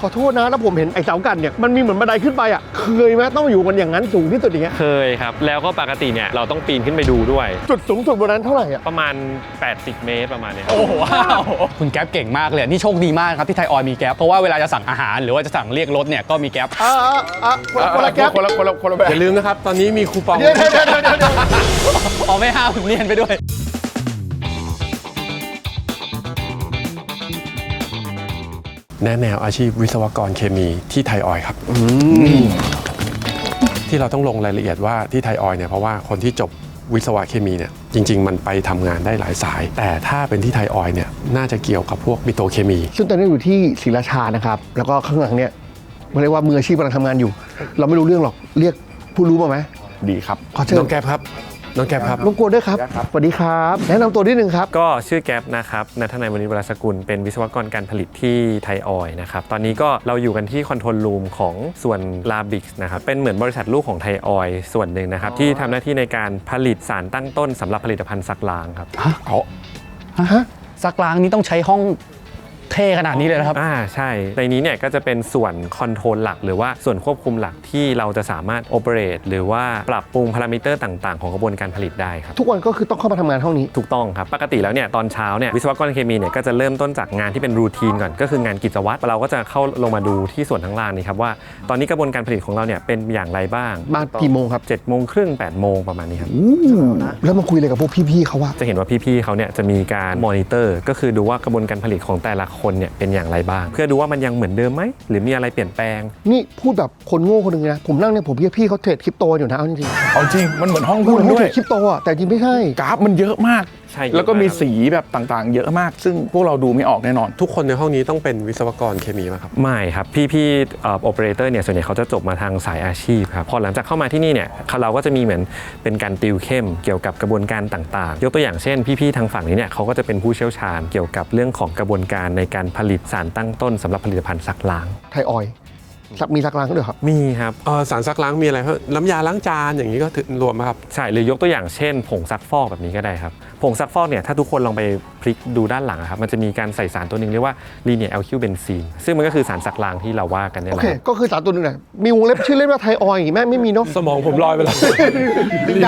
ขอโทษนะแล้วผมเห็นไอ้เสากันเนี่ยมันมีเหมือนบันไดขึ้นไปอ่ะเคยไหมต้องอยู่กันอย่างนั้นสูงที่สุดอย่างเงี้ยเคยครับแล้วก็ปกติเนี่ยเราต้องปีนขึ้นไปดูด้วยจุดสูงสุดบนนั้นเท่าไหร่อ่ะประมาณ80เมตรประมาณนี้โอ้โหว้าวคุณแก๊ปเก่งมากเลยนี่โชคดีมากครับที่ไทยออยล์มีแก๊ปเพราะว่าเวลาจะสั่งอาหารหรือว่าจะสั่งเรียกรถเนี่ยก็มีแก๊ปคนละแก๊ปคนละแบบอย่าลืมนะครับตอนนี้มีคูปองเดี๋ยวอ๋อไม่ห้ามเนียนไปด้วยแนวอาชีพวิศวกรเคมีที่ไทยออยล์ครับที่เราต้องลงรายละเอียดว่าที่ไทยออยล์เนี่ยเพราะว่าคนที่จบวิศวะเคมีเนี่ยจริงๆมันไปทำงานได้หลายสายแต่ถ้าเป็นที่ไทยออยล์เนี่ยน่าจะเกี่ยวกับพวกปิโตรเคมีซึ่งตอนนี้อยู่ที่ศรีราชานะครับแล้วก็ข้างหลังเนี่ยมันเรียกว่ามืออาชีพกำลังทำงานอยู่เราไม่รู้เรื่องหรอกเรียกผู้รู้มาไหมดีครับ ขอเชิญน้องแก๊ปครับน้องแก๊ปครับรบกวนด้วยครับสวัสดีครับแนะนำตัวนิดนึงครับก็ชื่อแก๊ปนะครับณัฐนัยวณิชวรสกุลเป็นวิศวกรการผลิตที่ไทยออยล์นะครับตอนนี้ก็เราอยู่กันที่คอนโทรลรูมของส่วนลาบิกส์นะครับเป็นเหมือนบริษัทลูกของไทยออยล์ส่วนหนึ่งนะครับที่ทำหน้าที่ในการผลิตสารตั้งต้นสำหรับผลิตภัณฑ์ซักล้างครับซักล้างนี้ต้องใช้ห้องเท่ขนาดนี้เลยนะครับใช่ในนี้เนี่ยก็จะเป็นส่วนคอนโทรลหลักหรือว่าส่วนควบคุมหลักที่เราจะสามารถโอเปเรตหรือว่าปรับปรุงพารามิเตอร์ต่างๆของกระบวนการผลิตได้ครับทุกวันก็คือต้องเข้ามาทำงานห้องนี้ถูกต้องครับปกติแล้วเนี่ยตอนเช้าเนี่ยวิศวกรเคมีเนี่ยก็จะเริ่มต้นจากงานที่เป็นรูทีนก่อนก็คืองานกิจวัตรเราก็จะเข้าลงมาดูที่ส่วนทั้งลานนี่ครับว่าตอนนี้กระบวนการผลิตของเราเนี่ยเป็นอย่างไรบ้างมากี่โมงครับ7:30 8:00ประมาณนี้ครับแล้วมาคุยอะไรกับพวกพี่ๆเขาว่าจะเห็นว่าพี่ๆเขาเนี่ยจะมีการมอนิเตอร์ก็คือดูว่ากระบวนการผลิตของแต่ละคนเนี่ยเป็นอย่างไรบ้างเพื่อดูว่ามันยังเหมือนเดิมไหมหรือมีอะไรเปลี่ยนแปลงนี่พูดแบบคนโง่คนหนึ่งนะผมนั่งเนี่ยผมพี่เขาเทรดคริปโตอยู่นะเอาจริงเอาจริงมันเหมือนห้องหุ้นด้วยเทรดคริปโตอ่ะแต่จริงไม่ใช่กราฟมันเยอะมากแล้วก็มีสีแบบต่างๆเยอะมากซึ่งพวกเราดูไม่ออกแน่นอนทุกคนในห้องนี้ต้องเป็นวิศวกรเคมีไหมครับไม่ครับพี่โอเปอเรเตอร์เนี่ยส่วนใหญ่เขาจะจบมาทางสายอาชีพครับพอหลังจากเข้ามาที่นี่เนี่ยเราก็จะมีเหมือนเป็นการติวเข้มเกี่ยวกับกระบวนการต่างๆยกตัวอย่างเช่นพี่ๆทางฝั่งนี้เนี่ยเขาก็จะเป็นผู้เชี่ยวชาญเกี่ยวกับเรื่องของกระบวนการในการผลิตสารตั้งต้นสำหรับผลิตภัณฑ์ซักล้างไทยออยล์มีซักล้างด้วยครับมีครับสารซักล้างมีอะไรครับน้ำยาล้างจานอย่างนี้ก็รวมไหมครับใช่หรือยกตัวอย่างเช่นผงซักฟอกแบบนี้ก็ได้ครับผงซักฟอกเนี่ยถ้าทุกคนลองไปพลิกดูด้านหลังครับมันจะมีการใส่สารตัวหนึ่งเรียกว่าลีเนียร์แอลคิวเบนซีนซึ่งมันก็คือสารซักล้างที่เราว่ากันนี่แหละโอเคก็คือสารตัวหนึ่งแหละมีวงเล็บชื่อเล่นว่าไทยออยล์แม่ไม่มีเนาะสมองผมลอยไปแล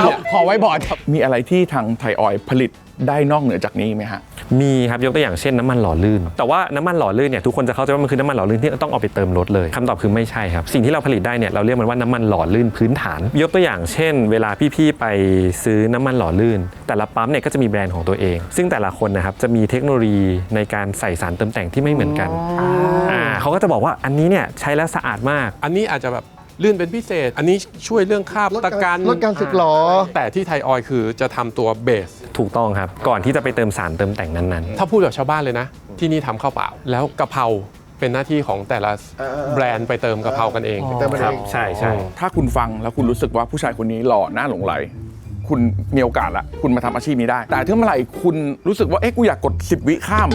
้วขอไว้บอร์ดครับมีอะไรที่ทางไทยออยล์ผลิตได้นอกเหนือจากนี้ไหมฮะมีครับยกตัวอย่างเช่นน้ำมันหล่อลื่นแต่ว่าน้ำมันหล่อลื่นเนี่ยทุกคนจะเข้าใจว่ามันคือน้ำมันหล่อลื่นที่ต้องเอาไปเติมรถเลยคำตอบคือไม่ใช่ครับสิ่งที่เราผลิตได้เนี่ยเราเรียกมันว่าน้ำมันหล่อลื่นพื้นฐานยกตัวอย่างเช่นเวลาพี่ๆไปซื้อน้ำมันหล่อลื่นแต่ละปั๊มเนี่ยก็จะมีแบรนด์ของตัวเองซึ่งแต่ละคนนะครับจะมีเทคโนโลยีในการใส่สารเติมแต่งที่ไม่เหมือนกันเขาก็จะบอกว่าอันนี้เนี่ยใช้แล้วสะอาดมากอันนี้อาจจะแบบลื่นเป็นพิเศษอันนี้ช่วยเรื่องคราบตะกันลดการสึกหรอแต่ที่ไทยออยล์คือจะทำตัวเบสถูกต้องครับก่อนที่จะไปเติมสารเติมแต่งนั้นๆถ้าพูดแบบชาวบ้านเลยนะที่นี่ทำข้าวเปล่าแล้วกะเพราเป็นหน้าที่ของแต่ละแบรนด์ไปเติมกะเพรากันเองครับใช่ใช่ถ้าคุณฟังแล้วคุณรู้สึกว่าผู้ชายคนนี้หล่อน่าหลงไหลคุณมีโอกาสละคุณมาทำอาชีพนี้ได้แต่ถ้าเมื่อไหร่คุณรู้สึกว่ากูอยากกด10 วิข้าม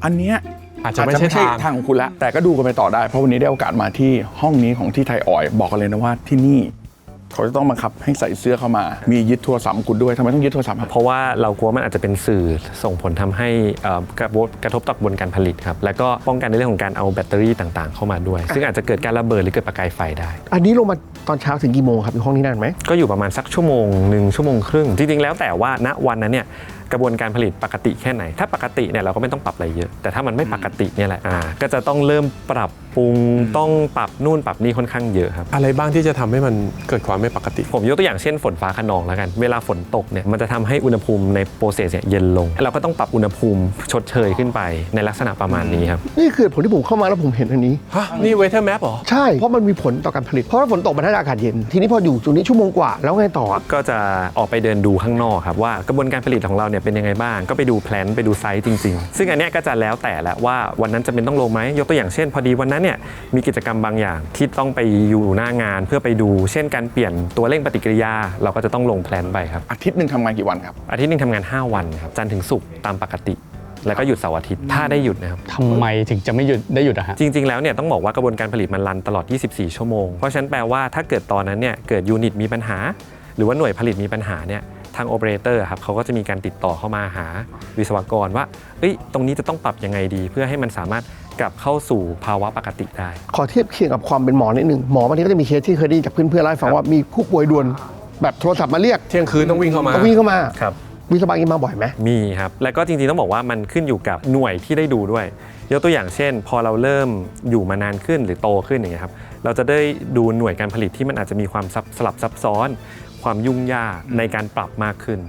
อันเนี้ยอาจจะไม่ใช่ทางของคุณละแต่ก็ดูกันไปต่อได้เพราะวันนี้ได้โอกาสมาที่ห้องนี้ของที่ไทยออยล์บอกกันเลยนะว่าที่นี่เขาจะต้องบังคับให้ใส่เสื้อเข้ามามียึดโทรศัพท์คุณด้วยทำไมต้องยึดโทรศัพท์เพราะว่าเรากลัวมันอาจจะเป็นสื่อส่งผลทำให้กระทบต่อกระบวนการผลิตครับแล้วก็ป้องกันในเรื่องของการเอาแบตเตอรี่ต่างๆเข้ามาด้วยซึ่งอาจจะเกิดการระเบิดหรือเกิดประกายไฟได้อันนี้ลงมาตอนเช้าถึงกี่โมงครับอยู่ห้องนี้นานไหมก็อยู่ประมาณสักชั่วโมง1 ชั่วโมงครึ่งจริงๆแล้วแต่ว่าณวันนั้นเนี่ยกระบวนการผลิตปกติแค่ไหนถ้าปกติเนี่ยเราก็ไม่ต้องปรับอะไรเยอะแต่ถ้ามันไม่ปกติเนี่ยแหละก็จะต้องเริ่มปรับปรุงต้องปรับนู่นปรับนี่ค่อนข้างเยอะครับอะไรบ้างที่จะทำให้มันเกิดความไม่ปกติผมยกตัวอย่างเช่นฝนฟ้าคะนองแล้วกันเวลาฝนตกเนี่ยมันจะทำให้อุณหภูมิในโปรเซสเนี่ยเย็นลงเราก็ต้องปรับอุณหภูมิชดเชยขึ้นไปในลักษณะประมาณนี้ครับนี่คือผลที่ผมเข้ามาแล้วผมเห็นอันนี้นี่เวเทอร์แมปเหรอใช่เพราะมันมีผลต่อการผลิตเพราะว่าฝนตกมันได้อากาศเย็นทีนี้พออยู่ตรงนี้ชั่วโมงกว่าแล้วไงต่อก็จะออกไปเดินดูข้างนอกครับว่ากระบวนการผลิตของเราเนี่ยเป็นยังไงบ้างก็ไปดูแพลนไปดูไซต์จริงๆซึ่งอันนี้ก็จะแล้วแต่ละว่าวันนั้นจะเป็นต้องลงไหมยกตัวอย่างเช่นพอดีวันนั้นเนี่ยมีกิจกรรมบางอย่างที่ต้องไปอยู่หน้างานเพื่อไปดูเช่นการเปลี่ยนตัวเร่งปฏิกิริยาเราก็จะต้องลงแพลนไปครับอาทิตย์นึงทำงานกี่วันครับอาทิตย์นึงทำงาน5 วันครับจันทร์ถึงศุกร์ตามปกติแล้วก็หยุดเสาร์อาทิตย์ถ้าได้หยุดนะครับทำไมถึงจะไม่หยุดได้หยุดอะฮะจริงๆแล้วเนี่ยต้องบอกว่ากระบวนการผลิตมันรันตลอด24 ชั่วโมงเพราะฉะนั้นแปลว่าถ้าเกิดตอนนั้นเนี่ยเกิดยูนิตมีปัญหาหรือว่าหน่วยผลิตมีปัญหาเนี่ยทางโอเปอเรเตอร์ครับเขาก็จะมีการติดต่อเข้ามาหาวิศวกรว่าตรงนี้จะต้องปรับยังไงดีเพื่อให้มันสามารถ กลับเข้าสู่ภาวะปกติได้ ขอเทียบเคียงกับความเป็นหมอนิดนึงหมอบางทีก็จะมีเคสที่เคยได้ยินจากเพื่อนๆเล่าให้ฟังว่ามีผู้ป่วยด่วนแบบโทรศัพท์มาเรียก เที่ยงคืนต้องวิ่งเข้ามา ต้องวิ่งเข้ามา ครับ วิศวะกินมาบ่อยไหม มีครับ แล้วก็จริงๆต้องบอกว่ามันขึ้นอยู่กับหน่วยที่ได้ดูด้วย ยกตัวอย่างเช่น พอเราเริ่มอยู่มานานขึ้นหรือโตขึ้นอย่างเงี้ยครับเราจะได้ดูหน่วยการผลิตที่มันอาจจะมีความสลับซับซ้อนความยุ่งยากในการปรับมากขึ้น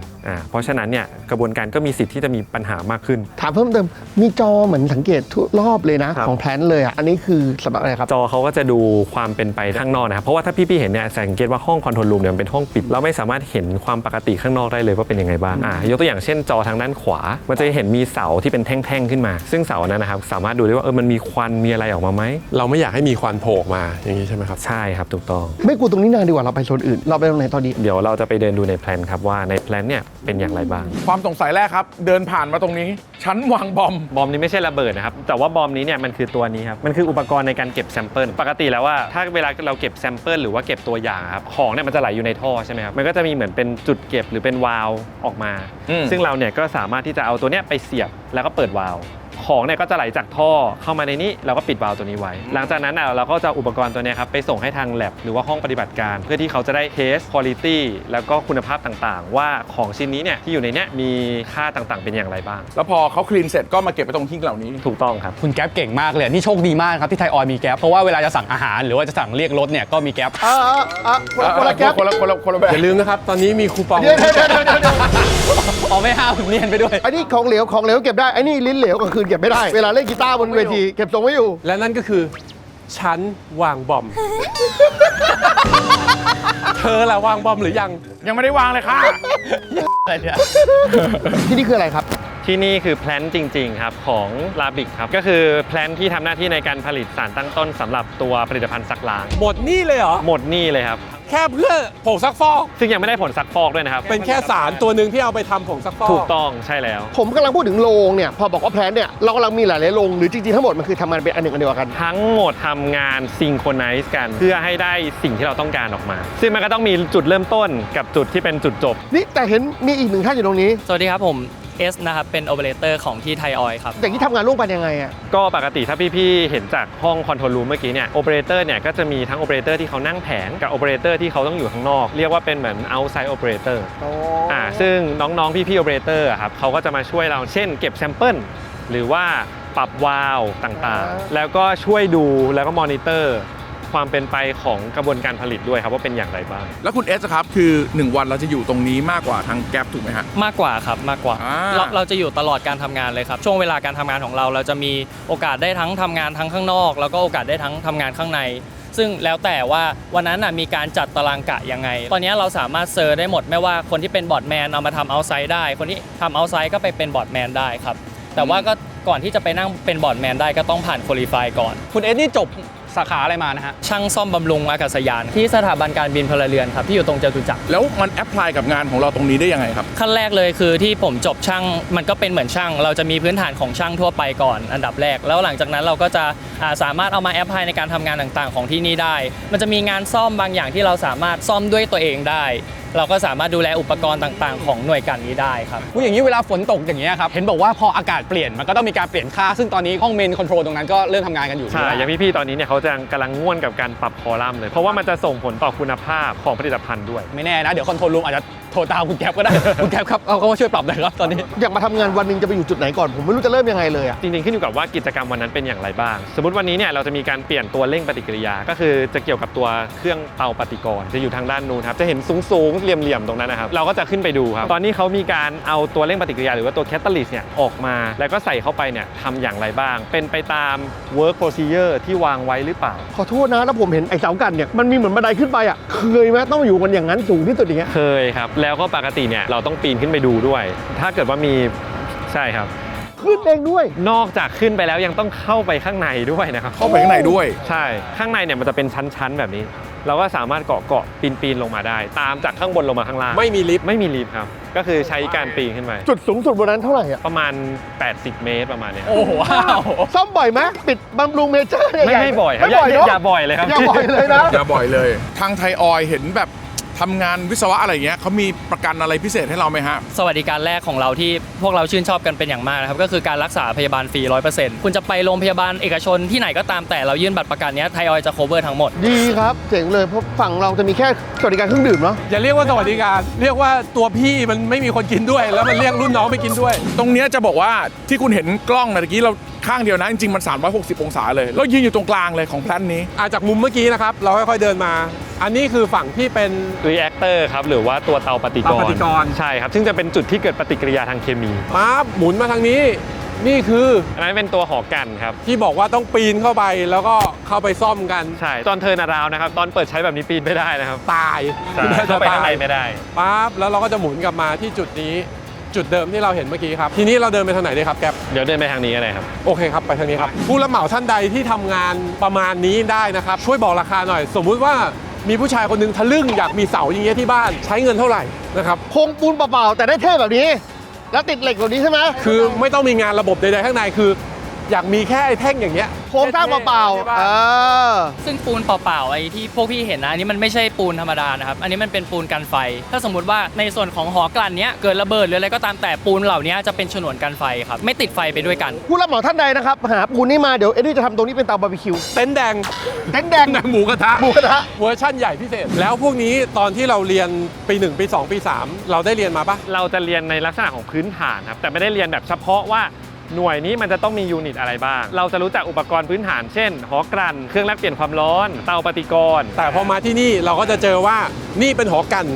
เพราะฉะนั้นเนี่ยกระบวนการก็มีสิทธิ์ที่จะมีปัญหามากขึ้น ถามเพิ่มเติมมีจอเหมือนสังเกตทุกรอบเลยนะ ครับ ของแพลนเลยอ่ะอันนี้คือสำหรับอะไรครับ จอเขาก็จะดูความเป็นไปข้างนอกนะครับเพราะว่าถ้าพี่ๆเห็นเนี่ยสังเกตว่าห้องคอนโทรลรูมเนี่ยมันเป็นห้องปิดเราไม่สามารถเห็นความปกติข้างนอกได้เลยว่าเป็นยังไงบ้างยกตัวอย่างเช่นจอทางด้านขวามันจะเห็นมีเสาที่เป็นแท่งๆขึ้นมา ซึ่งเสานั้นนะครับสามารถดูได้ว่ามันมีควันมีอะไรออกมาไหม เราไม่อยากให้มีควันโผล่ออกมาอย่างนี้ใช่ไหมครับ ใช่ครับถูกต้อง ไม่กลัวตรงนี้นานดีกว่าเราไปโซนอื่นเราไปตรงไหนตอนนี้ เดี๋ยวเราจะไปเดินดูในแพลนครับว่าในแพลนเนี่ยเป็นอย่างไรบ้าง ความสงสัยแรกครับ เดินผ่านมาตรงนี้ชั้นวางบอม บอมนี้ไม่ใช่ระเบิดนะครับแต่ว่าบอมนี้เนี่ยมันคือตัวนี้ครับมันคืออุปกรณ์ในการเก็บแซมเปิลปกติแล้วว่าถ้าเวลาเราเก็บแซมเปิลหรือว่าเก็บตัวอย่างครับของเนี่ยมันจะไหลอยู่ในท่อใช่ไหมครับมันก็จะมีเหมือนเป็นจุดเก็บหรือเป็นวาล์วออกมา ซึ่งเราเนี่ยก็สามารถที่จะเอาตัวเนี้ยไปเสียบแล้วก็เปิดวาล์วของเนี่ยก็จะไหลจากท่อเข้ามาในนี้เราก็ปิดวาล์วตัวนี้ไว้หลังจากนั้นเราก็จะเอาอุปกรณ์ตัวเนี้ยครับไปส่งให้ทาง lab หรือว่าห้องปฏิบัติการเพื่อที่เขาจะได้เทส quality แล้วก็คุณภาพต่างๆว่าของชิ้นนี้เนี่ยที่อยู่ในเนี้ยมีค่าต่างๆเป็นอย่างไรบ้าง แล้วพอเขาคลีนเสร็จก็มาเก็บไปตรงทิ้งเหล่านี้ ถูกต้องครับ คุณแก๊ปเก่งมากเลยนี่โชคดีมากครับที่ไทยออยล์มีแก๊ปเพราะว่าเวลาจะสั่งอาหารหรือว่าจะสั่งเรียกรถเนี่ยก็มีแก๊ป คนละแก๊ป คนละแบบ อย่าลืมนะครับ ตอนนี้มีคูปอง เดี๋ยว เอาไม่ห้ามเนียนไปด้วย อันนี้ของเหลวเก็บได้อันนี้ลิ้นเหลวกลางคืนเก็บไม่ได้เวลาเล่นกีตาร์บนเวทีเก็บทรงไว้อยู่ และนั่นก็คือชั้นวางบอม เธอล่ะวางบอมหรือยัง ยังไม่ได้วางเลยค่ะ อะไรเนี่ย ที่นี่คืออะไรครับ ที่นี่คือแพลนจริงๆครับของลาบิกครับก็คือแพลนที่ทำหน้าที่ในการผลิตสารตั้งต้นสำหรับตัวผลิตภัณฑ์ซักล้าง หมดนี่เลยเหรอ หมดหนี่เลยครับ แค่เพื่อผงซักฟอก ซึ่งยังไม่ได้ผลซักฟอกด้วยนะครับ เป็นแค่สารตัวหนึ่งที่เอาไปทำผงซักฟอก ถูกต้องใช่แล้ว ผมกำลังพูดถึงโรงเนี่ยพอบอกว่าแพลนเนี่ยเรากำลังมีหลายๆโรงหรือจริงๆทั้งหมดมันคือทำงานเป็นอันหนึ่งอันเดียวกัน ทั้งหมดทำงานซิงโครไนซ์กันเพื่อให้ได้สิ่งที่เราต้องการออกมา ซึ่งมันก็ต้องมีจุดเริ่มต้นกับจุดที่เป็นจุดจบ นี่แต่เห็นมีอีกหนึ่งท่านอยู่ตรงนี้ สวัสดีครับผมเอสนะครับเป็นโอเปอเรเตอร์ของที่ไทยออยล์ครับ อย่างที่ทำงานร่วมกันยังไงอะ ก็ปกติถ้าพี่ๆเห็นจากห้องคอนโทรลรูมเมื่อกี้เนี่ยโอเปอเรเตอร์เนี่ยก็จะมีทั้งโอเปอเรเตอร์ที่เขานั่งแผงกับโอเปอเรเตอร์ที่เขาต้องอยู่ข้างนอกเรียกว่าเป็นเหมือน outside operator ซึ่งน้องๆพี่ๆโอเปอเรเตอร์ครับเขาก็จะมาช่วยเราเช่นเก็บแซมเปิลหรือว่าปรับวาล์วต่างๆ แล้วก็ช่วยดูแล้วก็มอนิเตอร์ความเป็นไปของกระบวนการผลิตด้วยครับว่าเป็นอย่างไรบ้าง แล้วคุณเอสครับคือ 1 วันเราจะอยู่ตรงนี้มากกว่าทางแก๊ปถูกไหมฮะ มากกว่าครับมากกว่า อ่า เราจะอยู่ตลอดการทำงานเลยครับช่วงเวลาการทำงานของเราจะมีโอกาสได้ทั้งทำงานทั้งข้างนอก แล้วก็โอกาสได้ทั้งทำงานข้างใน ซึ่งแล้วแต่ว่าวันนั้นมีการจัดตารางกะยังไง ตอนนี้เราสามารถเซอร์ได้หมดไม่ว่าคนที่เป็นบอร์ดแมนเอามาทำเอาไซด์ได้คนที่ทำเอาไซด์ก็ไปเป็นบอร์ดแมนได้ครับแต่ว่าก็ก่อนที่จะไปนั่งเป็นบอร์ดแมนได้ก็ต้องผ่านคุริฟายก่อน คุณเอสนี่จบสาขาอะไรมานะฮะ ช่างซ่อมบำรุงอากาศยานที่สถาบันการบินพลเรือนครับที่อยู่ตรงจตุจักร แล้วมันแอพพลายกับงานของเราตรงนี้ได้ยังไงครับ ขั้นแรกเลยคือที่ผมจบช่างมันก็เป็นเหมือนช่าง เราจะมีพื้นฐานของช่างทั่วไปก่อนอันดับแรกแล้วหลังจากนั้นเราก็จะสามารถเอามาแอพพลายในการทำงานต่างๆของที่นี่ได้ มันจะมีงานซ่อมบางอย่างที่เราสามารถซ่อมด้วยตัวเองได้ เราก็สามารถดูแลอุปกรณ์ต่างๆของหน่วยการนี้ได้ครับ อย่างนี้เวลาฝนตกอย่างเงี้ยครับเห็นบอกว่าพออากาศเปลี่ยนมันก็ต้องมีการเปลี่ยนค่าซึ่งตอนนี้ห้องเมนคอนโทรลตรงนั้นก็เริ่มทำงานกันอยู่ ใช่อย่างพี่ๆตอนนี้เนี่ยเขาจะกำลังง่วนกับการปรับคอลัมน์เลยเพราะว่ามันจะส่งผลต่อคุณภาพของผลิตภัณฑ์ด้วย ไม่แน่นะเดี๋ยวคอนโทรลรูมอาจจะโทรตามคุณแก๊ปก็ได้ คุณแก๊ปครับเขาช่วยปรับหน่อยครับตอนนี้ อยากมาทำงานวันหนึ่งจะไปอยู่จุดไหนก่อนผมไม่รู้จะเริ่มยังไงเลยอะ จริงๆขึ้นอยู่กับว่ากิจกรรมวันนั้นเป็นอย่างไรบ้าง สมมติวันนี้เนี่ยเราจะมีการเปลี่ยนตัวเร่งปฏิกิริยาก็คือจะเกี่ยวกับตัวเครื่องเตาปฏิกรณ์จะอยู่ทางด้านนู้นครับจะเห็นสูงๆเหลี่ยมๆตรงนั้นนะครับเราก็จะขึ้นไปดูครับตอนนี้เขามีการเอาตัวเร่งปฏิกิริยาหรือว่าตัวแคตตาลิสต์เนี่ยออกมาแล้วก็ใส่เข้าไปเนี่ยทำอย่างไรบ้าง เป็นไปตาม work procedure ที่วางไว้หรือเปล่า ขอโทษนะแล้วผมเห็นไอ้เสากันเนี่ยมันมีเหมือนบันไดขึ้นไปอะเคยไหมต้องอยู่กันอย่างนั้นสูงที่สุดอย่างเงี้ย เคยครับแล้วก็ปกติเนี่ยเราต้องปีนขึ้นไปดูด้วย ถ้าเกิดว่ามีใช่ครับ ขึ้นเองด้วย นอกจากขึ้นไปแล้วยังต้องเข้าไปข้างในด้วยนะครับ เข้าไปข้างในด้วย ใช่ข้างในเนี่ยมันจะเป็นชั้นๆแบบนี้ เราก็สามารถเกาะปีนลงมาได้ ตามจากข้างบนลงมาข้างล่าง ไม่มีลิฟต์ ไม่มีลิฟต์ครับก็คือใช้การปีนขึ้นไป จุดสูงสุดบนนั้นเท่าไหร่อะ ประมาณ 80 เมตรประมาณเนี้ย โอ้โหว้าว ซ่อมบ่อยไหมปิดบำรุงเมเจอร์เนี่ย ไม่บ่อยครับ ไม่บ่อยเนอะ อย่าบ่อยเลยครับ อย่าบ่อยเลยนะ อย่าบ่อยเลย ทางไทยออยล์เห็นแบบ ทำงานวิศวะอะไรเงี้ยเขามีประกันอะไรพิเศษให้เราไหมฮะ สวัสดิการแรกของเราที่พวกเราชื่นชอบกันเป็นอย่างมากนะครับก็คือการรักษาพยาบาลฟรี 100% คุณจะไปโรงพยาบาลเอกชนที่ไหนก็ตามแต่เรายื่นบัตรประกันเนี้ยไทยออยล์จะ cover ทั้งหมด ดีครับเจ๋งเลยเพราะฝั่งเราจะมีแค่สวัสดิการเครื่องดื่มเนาะ อย่าเรียกว่าสวัสดิการ เรียกว่าตัวพี่มันไม่มีคนกินด้วย แล้วมันเรียกรุ่นน้องไปกินด้วย ตรงเนี้ยจะบอกว่าที่คุณเห็นกล้องนะเมื่อกี้เราข้างเดียวนะจริงๆมัน360องศาเลยแล้วยืนอยู่ตรงกลางเลยของแพลนนี้ จากมุมเมื่อกี้นะครับ เราค่อยๆเดินมา อันนี้คือฝั่งที่เป็น reactor ครับหรือว่าตัวเตาปฏิก เตาปฏิกรณ์ ใช่ครับซึ่งจะเป็นจุดที่เกิดปฏิกิริยาทางเคมี ปั๊บหมุนมาทางนี้ นี่คือ อันนั้นเป็นตัวหอกันครับ ที่บอกว่าต้องปีนเข้าไปแล้วก็เข้าไปซ่อมกัน ใช่ตอนเทิร์นาราวนะครับตอนเปิดใช้แบบนี้ปีนไม่ได้นะครับ ตาย ใช่เข้าไปข้างในไม่ได้ ปั๊บแล้วเราก็จะหมุนกลับมาที่จุดนี้ จุดเดิมที่เราเห็นเมื่อกี้ครับ ทีนี้เราเดินไปทางไหนดีครับแก๊ป เดี๋ยวเดินไปทางนี้ก็ได้ครับ โอเคครับ ไปทางนี้ครับ ผู้รับเหมาท่านใดที่ทำงานประมาณนี้ได้นะครับ ช่วยบอกราคาหน่อย สมมุติว่ามีผู้ชายคนหนึงทะลึ่งอยากมีเสาอย่างเงี้ยที่บ้านใช้เงินเท่าไหร่นะครับ โครงปูนเปล่าๆแต่ได้เท่แบบนี้ แล้วติดเหล็กแบบนี้ใช่ไหม คือไม่ต้องมีงานระบบใดๆข้างในคือ อยากมีแค่ไอ้แท่งอย่างเงี้ย โครงสร้างเปล่า ใช่ ๆ ปะ ซึ่งปูนเปล่าๆไอ้ที่พวกพี่เห็นนะอันนี้มันไม่ใช่ปูนธรรมดานะครับอันนี้มันเป็นปูนกันไฟ ถ้าสมมุติว่าในส่วนของหอกลั่นเนี้ยเกิดระเบิดหรืออะไรก็ตามแต่ปูนเหล่านี้จะเป็นฉนวนกันไฟครับไม่ติดไฟไปด้วยกัน ผู้รับเหมาท่านใดนะครับหาปูนนี่มาเดี๋ยวเอ็ดดี้จะทำตรงนี้เป็นเตาบาร์บีคิว เต็นท์แดง เต็นท์แดง หมูกระทะ หมูกระทะ เวอร์ชั่นใหญ่พิเศษ แล้วพวกนี้ตอนที่เราเรียนปี 1 ปี 2 ปี 3 เราได้เรียนมาปะ เราจะเรียนในลักษณะของพื้นฐานครับแต่ไม่ได้เรียนแบบเฉพาะว่าหน่วยนี้มันจะต้องมียูนิตอะไรบ้าง เราจะรู้จักอุปกรณ์พื้นฐานเช่นหอกลั่นเครื่องแลกเปลี่ยนความร้อนเตาปฏิกรณ์ แต่พอมาที่นี่เราก็จะเจอว่านี่เป็นหอกัน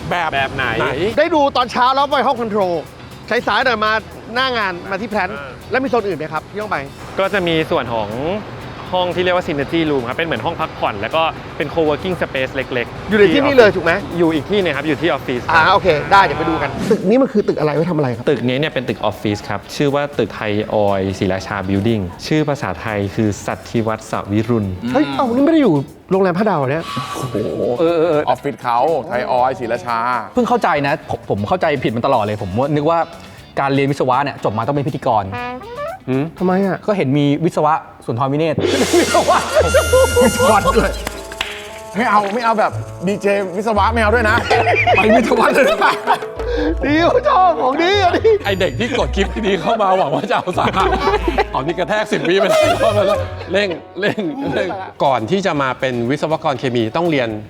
แบบ แบบไหน ได้ดูตอนเช้าแล้วไปห้องคอนโทรลใช้สายหน่อยมาหน้างานมาที่แพลนแล้วมีโซนอื่นไหมครับที่ต้องไป ก็จะมีส่วนของห้องที่เรียกว่า Synergy Room ครับเป็นเหมือนห้องพักผ่อนแล้วก็เป็น co-working space เล็กๆ อยู่ในที่นี่เลยถูกไหม อยู่อีกที่หนึงครับอยู่ที่ออฟฟิศ โอเค ได้เดี๋ยวไปดูกัน ตึกนี้มันคือตึกอะไรไว้ทำอะไรครับ ตึกนี้เนี่ยเป็นตึกออฟฟิศครับชื่อว่าตึกไทยออยล์ศรีราชาบิลดิ้งชื่อภาษาไทยคือสัตธิวัฒน์สวิรุณ เฮ้ยนี่ไม่ได้อยู่โรงแรม5 ดาวเนี่ย โอ้โหออฟฟิศเขาไทยออยล์ศรีราชา เพิ่งเข้าใจนะผมเข้าใจผิดมันตลอดเลยผมนึกว่าการเรียนวิศวะเนี่ยจบมาต้องเป็นพิธีกร ทำไมอ่ะ ก็เห็นมีวิศวะสุนทรวิเนศ วิศวะด้วยไม่เอาแบบดีเจวิศวะไม่เอาด้วยนะไปวิศวะเลยนะ ดีเขาชอบของดีอันนี้ ไอเด็กที่กดคลิปนี้เข้ามาหวังว่าจะเอาสาระอ๋อนี่กระแทก10 วิไปแล้วเร่งก่อนที่จะมาเป็นวิศวกรเคมีต้องเรียน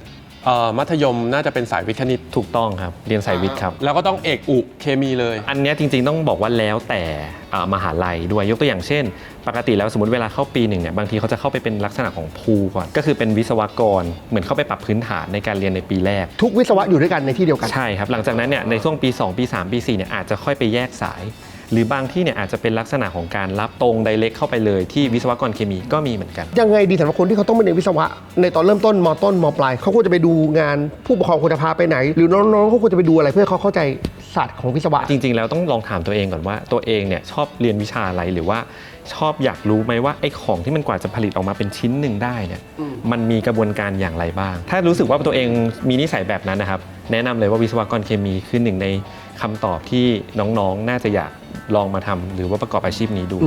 มัธยมน่าจะเป็นสายวิทย์คณิต ถูกต้องครับเรียนสายวิทย์ครับ แล้วก็ต้องเอกอุเคมีเลย อันเนี้ยจริงๆต้องบอกว่าแล้วแต่มหาลัยด้วยยกตัวอย่างเช่น ปกติแล้วสมมติเวลาเข้าปีหนึ่งเนี่ยบางทีเขาจะเข้าไปเป็นลักษณะของพูลก่อนก็คือเป็นวิศวกรเหมือนเข้าไปปรับพื้นฐานในการเรียนในปีแรก ทุกวิศวะอยู่ด้วยกันในที่เดียวกัน ใช่ครับหลังจากนั้นเนี่ยในช่วงปี 2 ปี 3 ปี 4เนี่ยอาจจะค่อยไปแยกสาย หรือบางที่เนี่ยอาจจะเป็นลักษณะของการรับตรงไดเรกเข้าไปเลยที่วิศวกรเคมีก็มีเหมือนกัน ยังไงดีสำหรับคนที่เขาต้องไปเรียนวิศวะ ในตอนเริ่มต้นมต้นมปลายเขาควรจะไปดูงานผู้ปกครองควรจะพาไปไหน หรือน้องๆเขาควรจะไปดูอะไรเพื่อเขาเข้าใจศาสตร์ของวิศวะ จริงๆแล้วต้องลองถามตัวเองก่อนว่าตัวเองเนี่ยชอบเรียนวิชาอะไรหรือว่าชอบอยากรู้ไหมว่าไอ้ของที่มันกว่าจะผลิตออกมาเป็นชิ้นหนึ่งได้เนี่ยมันมีกระบวนการอย่างไรบ้าง ถ้ารู้สึกว่าตัวเองมีนิสัยแบบนั้นนะครับแนะนำเลยว่าวิศวกรเคมีคือหนึ่งในคำตอบที่น้องๆน่าจะอยากลองมาทำหรือว่าประกอบอาชีพนี้ดู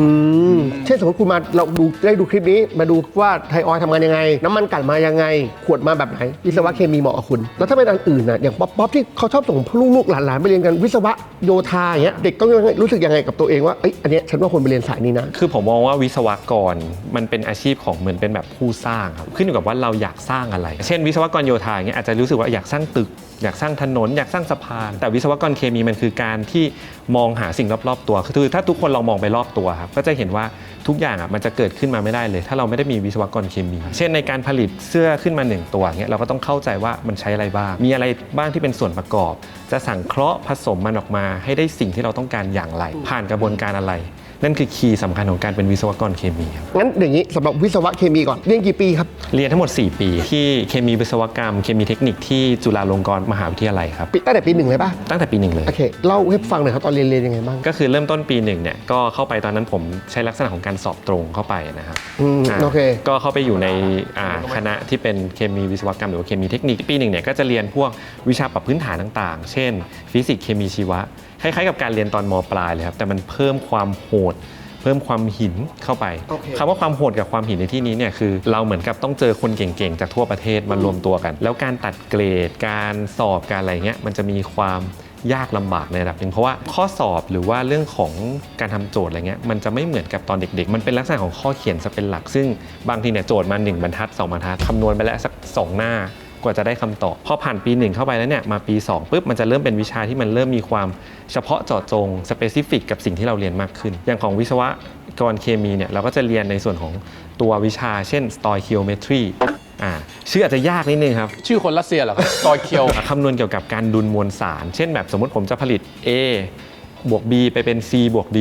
เช่นสมมติคุณมาเราได้ดูคลิปนี้มาดูว่าไทยออยล์ทำงานยังไง น้ำมันกลั่นมายังไง ขวดมาแบบไหน วิศวะเคมีเหมาะกับคุณ แล้วถ้าเป็นอันอื่นนะอย่างป๊อปที่เขาชอบส่งลูกๆหลานๆไปเรียนกันวิศวะโยธาอย่างเงี้ยเด็กต้องรู้สึกยังไงกับตัวเองว่าอันเนี้ยฉันว่าควรไปเรียนสายนี้นะ คือผมมองว่าวิศวกรมันเป็นอาชีพของเหมือนเป็นแบบผู้สร้างครับขึ้นอยู่กับว่าเราอยากสร้างอะไร เช่นวิศวกรโยธาอย่างเงี้ยอาจจะรู้สึกว่าอยากสร้างตึกอยากสร้างถนนอยากสร้างสะพานแต่วิศวกรเคมีมันคือการที่มองหาสิ่งรอบๆตัวคือถ้าทุกคนลองมองไปรอบตัวครับก็จะเห็นว่าทุกอย่างมันจะเกิดขึ้นมาไม่ได้เลย ถ้าเราไม่ได้มีวิศวกรเคมีเช่นในการผลิตเสื้อขึ้นมา1ตัวเงี้ยเราก็ต้องเข้าใจว่ามันใช้อะไรบ้างมีอะไรบ้างที่เป็นส่วนประกอบ จะสังเคราะห์ผสมมันออกมาให้ได้สิ่งที่เราต้องการอย่างไรผ่านกระบวนการอะไรนั่นคือคีย์สำคัญของการเป็นวิศวกรเคมีครับ งั้นอย่างนี้สำหรับวิศวะเคมีก่อนเรียนกี่ปีครับ เรียนทั้งหมด 4 ปีที่เคมีวิศวกรรมเคมีเทคนิคที่จุฬาลงกรณ์มหาวิทยาลัยครับ ตั้งแต่ปี 1เลยป่ะ ตั้งแต่ปี 1เลย โอเคเล่าให้ฟังหน่อยครับตอนเรียนยังไงบ้าง ก็คือเริ่มต้นปี1เนี่ยก็เข้าไปตอนนั้นผมใช้ลักษณะของการสอบตรงเข้าไปนะครับ โอเค ก็เข้าไปอยู่ในคณะที่เป็นเคมีวิศวกรรมหรือว่าเคมีเทคนิคปี1เนี่ยก็จะเรียนพวกวิชาปรับพื้นฐานต่างๆ เช่นฟิสิกส์เคมีชีวะคล้ายๆกับการเรียนตอนม.ปลายเลยครับแต่มันเพิ่มความโหด เพิ่มความหินเข้าไป โอเค คำว่าความโหดกับความหินในที่นี้เนี่ยคือเราเหมือนกับต้องเจอคนเก่งๆจากทั่วประเทศมารวมตัวกัน แล้วการตัดเกรดการสอบการอะไรเงี้ยมันจะมีความยากลำบากในระดับหนึ่งเพราะว่าข้อสอบหรือว่าเรื่องของการทำโจทย์อะไรเงี้ยมันจะไม่เหมือนกับตอนเด็กๆมันเป็นลักษณะของข้อเขียนซะเป็นหลักซึ่งบางทีเนี่ยโจทย์มา1บรรทัด2บรรทัดคำนวณไปแล้วสัก2หน้ากว่าจะได้คำตอบพอผ่านปี 1เข้าไปแล้วเนี่ยมาปี 2ปุ๊บมันจะเริ่มเป็นวิชาที่มันเริ่มมีความเฉพาะเจาะจง specific กับสิ่งที่เราเรียนมากขึ้นอย่างของวิศวกรเคมีเนี่ยเราก็จะเรียนในส่วนของตัววิชาเช่น stoichiometry ชื่ออาจจะยากนิดนึงครับ ชื่อคนรัสเซียเหรอครับตอยเคียว คำนวณเกี่ยวกับการดุลมวลสาร เช่นแบบสมมติผมจะผลิต A บวก B ไปเป็น C บวก D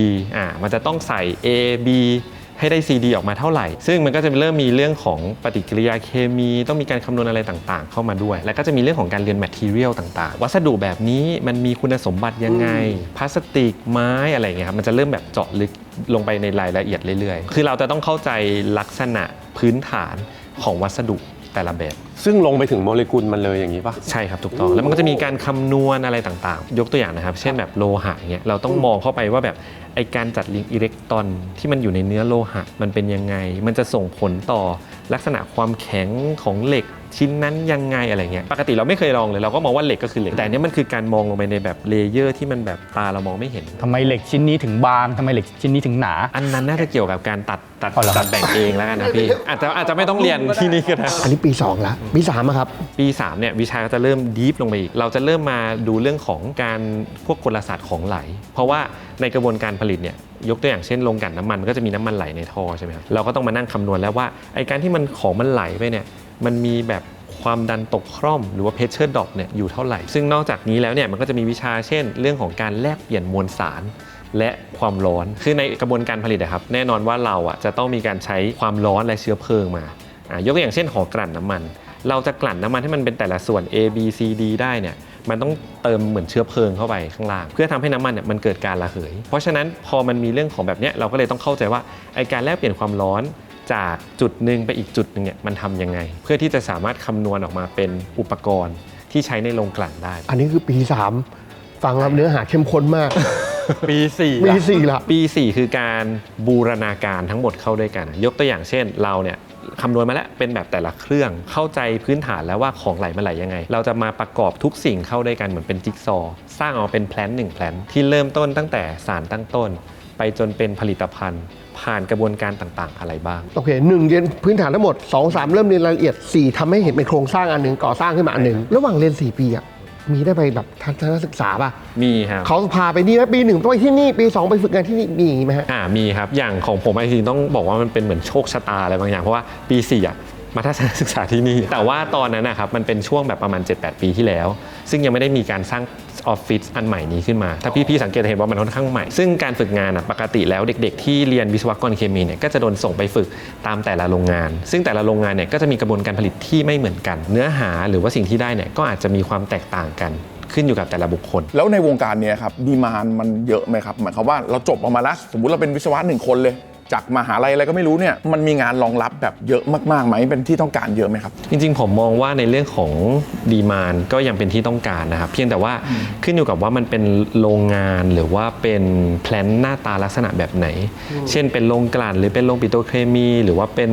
มันจะต้องใส่ A B ให้ได้ CD ออกมาเท่าไหร่ ซึ่งมันก็จะเริ่มมีเรื่องของปฏิกิริยาเคมีต้องมีการคำนวณอะไรต่างๆเข้ามาด้วย แล้วก็จะมีเรื่องของการเรียน material ต่างๆ วัสดุแบบนี้มันมีคุณสมบัติยังไงพลาสติกไม้อะไรอย่างเงี้ยครับมันจะเริ่มแบบเจาะลึกลงไปในรายละเอียดเรื่อยๆคือเราจะต้องเข้าใจลักษณะพื้นฐานของวัสดุแต่ละแบบ ซึ่งลงไปถึงโมเลกุลมันเลยอย่างนี้ป่ะ ใช่ครับถูกต้องแล้วมันก็จะมีการคำนวณอะไรต่างๆ ยกตัวอย่างนะครับเช่นแบบโลหะเงี้ยเราต้องมองเข้าไปว่าแบบไอการจัดเรียงอิเล็กตรอนที่มันอยู่ในเนื้อโลหะมันเป็นยังไงมันจะส่งผลต่อลักษณะความแข็งของเหล็กชิ้นนั้นยังไงอะไรเงี้ยปกติเราไม่เคยลองเลยเราก็มองว่าเหล็กก็คือเหล็กแต่อันเนี้ยมันคือการมองลงไปในแบบเลเยอร์ที่มันแบบตาเรามองไม่เห็น ทำไมเหล็กชิ้นนี้ถึงบางทำไมเหล็กชิ้นนี้ถึงหนา อันนั้นน่าจะเกี่ยวกับการตัด อ๋อเหรอ แบ่งเองแล้วกันนะพี่อาจจะไม่ต้องเรียนที่นี่ก็ได้ อันนี้ปี 2 แล้ว ปี 3อะครับ ปี 3เนี่ยวิชาก็จะเริ่มดีฟลงไปอีกเราจะเริ่มมาดูเรื่องของการพวกกลศาสตร์ของไหลเพราะว่าในกระบวนการผลิตเนี่ยยกตัวอย่างเช่นโรงกลั่นน้ำมันก็จะมีน้ำมันไหลในท่อใช่ไหมครับเราก็ต้องมานั่งคำนวณแล้วว่าไอการที่มันของมันไหลไปเนี่ยมันมีแบบความดันตกคร่อมหรือว่า pressure drop เนี่ยอยู่เท่าไหร่ซึ่งนอกจากนี้แล้วเนี่ยมันก็จะมีวิชาเช่น เรื่องของการแลกเปลี่ยนมวลสารและความร้อนคือในกระบวนการผลิตนะครับแน่นอนว่าเราจะต้องมีการใช้ความร้อนและเชื้อเพลิงมายกตัวอย่างเช่นหอกลั่นน้ำมันเราจะกลั่นน้ำมันให้มันเป็นแต่ละส่วน A B C D ได้เนี่ยมันต้องเติมเหมือนเชื้อเพลิงเข้าไปข้างล่างเพื่อทำให้น้ำมันเนี่ยมันเกิดการระเหยเพราะฉะนั้นพอมันมีเรื่องของแบบเนี้ยเราก็เลยต้องเข้าใจว่าไอการแลกเปลี่ยนความร้อนจากจุดหนึ่งไปอีกจุดหนึ่งเนี่ยมันทำยังไงเพื่อที่จะสามารถคำนวณออกมาเป็นอุปกรณ์ที่ใช้ในโรงกลั่นได้ อันนี้คือปี 3 ฟังแล้วเนื้อหาเข้มข้นมาก ปี 4 ปี 4 ละ ปี 4 คือการบูรณาการทั้งหมดเข้าด้วยกันยกตัวอย่างเช่นเราเนี่ยคำนวณมาแล้วเป็นแบบแต่ละเครื่องเข้าใจพื้นฐานแล้วว่าของไหลมาไหลยังไงเราจะมาประกอบทุกสิ่งเข้าด้วยกันเหมือนเป็นจิ๊กซอว์สร้างออกมาเป็นแพลน1แพลนที่เริ่มต้นตั้งแต่สารตั้งต้นไปจนเป็นผลิตภัณฑ์ผ่านกระบวนการต่างๆอะไรบ้าง โอเค 1 เรียนพื้นฐานทั้งหมด 2 3 เริ่มเรียนรายละเอียด 4ทำให้เห็นเป็นโครงสร้างอันหนึ่งก่อสร้างขึ้นมาอันหนึ่งระหว่างเรียน 4 ปีอะมีได้ไปแบบทัศนศึกษาป่ะ มีครับ เขาพาไปนี่ไหมปี 1ต้องไปที่นี่ปี 2 ไปฝึกงานที่นี่มีอย่างงี้ไหมฮะ มีครับอย่างของผมจริงๆต้องบอกว่ามันเป็นเหมือนโชคชะตาอะไรบางอย่างเพราะว่าปี 4มาทัศนศึกษาที่นี่แต่ว่าตอนนั้นนะครับมันเป็นช่วงแบบประมาณ 7-8 ปีที่แล้วซึ่งยังไม่ได้มีการสร้างออฟฟิศอันใหม่นี้ขึ้นมาถ้าพี่สังเกตเห็นว่ามันค่อนข้างใหม่ซึ่งการฝึกงานปกติแล้วเด็กๆที่เรียนวิศวกรเคมีเนี่ยก็จะโดนส่งไปฝึกตามแต่ละโรงงานซึ่งแต่ละโรงงานเนี่ยก็จะมีกระบวนการผลิตที่ไม่เหมือนกันเนื้อหาหรือว่าสิ่งที่ได้เนี่ยก็อาจจะมีความแตกต่างกันขึ้นอยู่กับแต่ละบุคคล แล้วในวงการเนี้ยครับดีมานด์มันเยอะไหมครับหมายความว่าเราจบออกมาแล้วสมมุติเราเป็นวิศวะ1 คนเลยจากมหาลัยอะไรก็ไม่รู้เนี่ยมันมีงานรองรับแบบเยอะมากๆไหมเป็นที่ต้องการเยอะไหมครับ จริงๆผมมองว่าในเรื่องของดีมานด์ก็ยังเป็นที่ต้องการนะครับเพียงแต่ว่าขึ้นอยู่กับว่ามันเป็นโรงงานหรือว่าเป็นแพลนหน้าตาลักษณะแบบไหนเช่นเป็นโรงกลั่นหรือเป็นโรงปิโตรเคมีหรือว่าเป็น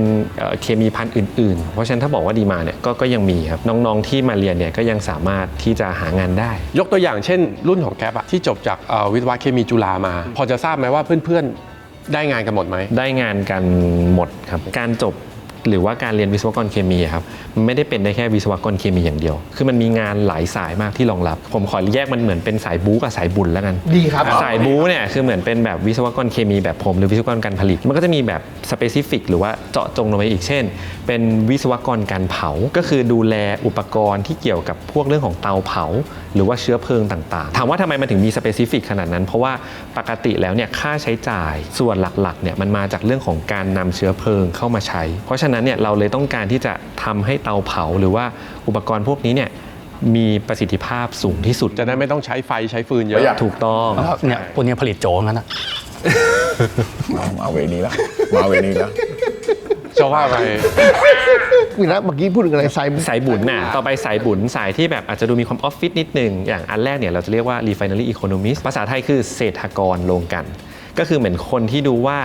เคมีภัณฑ์อื่นๆเพราะฉะนั้นถ้าบอกว่าดีมานด์เนี่ยก็ยังมีครับน้องๆที่มาเรียนเนี่ยก็ยังสามารถที่จะหางานได้ยกตัวอย่างเช่นรุ่นของแก๊ปที่จบจากวิศวะเคมีจุฬามา พอจะทราบไหมว่าเพื่อนๆได้งานกันหมดไหมได้งานกันหมดครับการจบหรือว่าการเรียนวิศวกรเคมีครับมันไม่ได้เป็นได้แค่วิศวกรเคมีอย่างเดียวคือมันมีงานหลายสายมากที่รองรับผมขอแยกมันเหมือนเป็นสายบู๊กับสายบุญแล้วกันดีครับ สายบู๊เนี่ยคือเหมือนเป็นแบบวิศวกรเคมีแบบผมหรือวิศวกรการผลิตมันก็จะมีแบบสเปซิฟิกหรือว่าเจาะจงลงไปอีกเช่นเป็นวิศวกรการเผาก็คือดูแลอุปกรณ์ที่เกี่ยวกับพวกเรื่องของเตาเผาหรือว่าเชื้อเพลิงต่างๆถามว่าทำไมมันถึงมีสเปซิฟิกขนาดนั้นเพราะว่าปกติแล้วเนี่ยค่าใช้จ่ายส่วนหลักๆเนี่ยมันมาจากเรื่องของการนำเชื้อเพลิงเข้ามาใช้เพราะฉะนั้นเนี่ยเราเลยต้องการที่จะทำให้เตาเผาหรือว่าอุปกรณ์พวกนี้เนี่ยมีประสิทธิภาพสูงที่สุดจะได้ไม่ต้องใช้ไฟใช้ฟืนเย ประหยั อะ ด ถูกต้อง เนี่ยพวกนี้ผลิตโจงั้นนะ มาเวนี้แล้วมาเวนี้แล้ว จะว่าไป วินะเมื่อกี้พูดถึงอะไรสายบุญน่ะต่อไปสายบุญสายที่แบบอาจจะดูมีความออฟฟิศนิดนึงอย่างอันแรกเนี่ยเราจะเรียกว่า refinery economist ภาษาไทยคือเศรษฐกรโรงกลั่น ก็คือเหมือนคนที่ดูว่า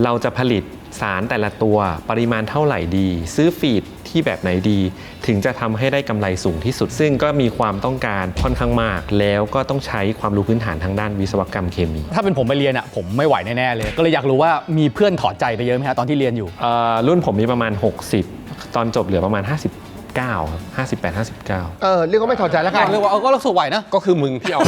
เราจะผลิตสารแต่ละตัวปริมาณเท่าไหร่ดี ซื้อฟีดที่แบบไหนดี ถึงจะทำให้ได้กำไรสูงที่สุด ซึ่งก็มีความต้องการค่อนข้างมาก แล้วก็ต้องใช้ความรู้พื้นฐานทางด้านวิศวกรรมเคมี ถ้าเป็นผมไปเรียนอ่ะผมไม่ไหวแน่ๆเลย ก็เลยอยากรู้ว่ามีเพื่อนถอดใจไปเยอะไหมฮะตอนที่เรียนอยู่ รุ่นผมมีประมาณ 60 ตอนจบเหลือประมาณ 59 ครับ 58 59 เรียกว่าไม่ถอดใจแล้วกัน เรียกว่าก็รู้สึกไหวนะ ก็คือมึงที่เอา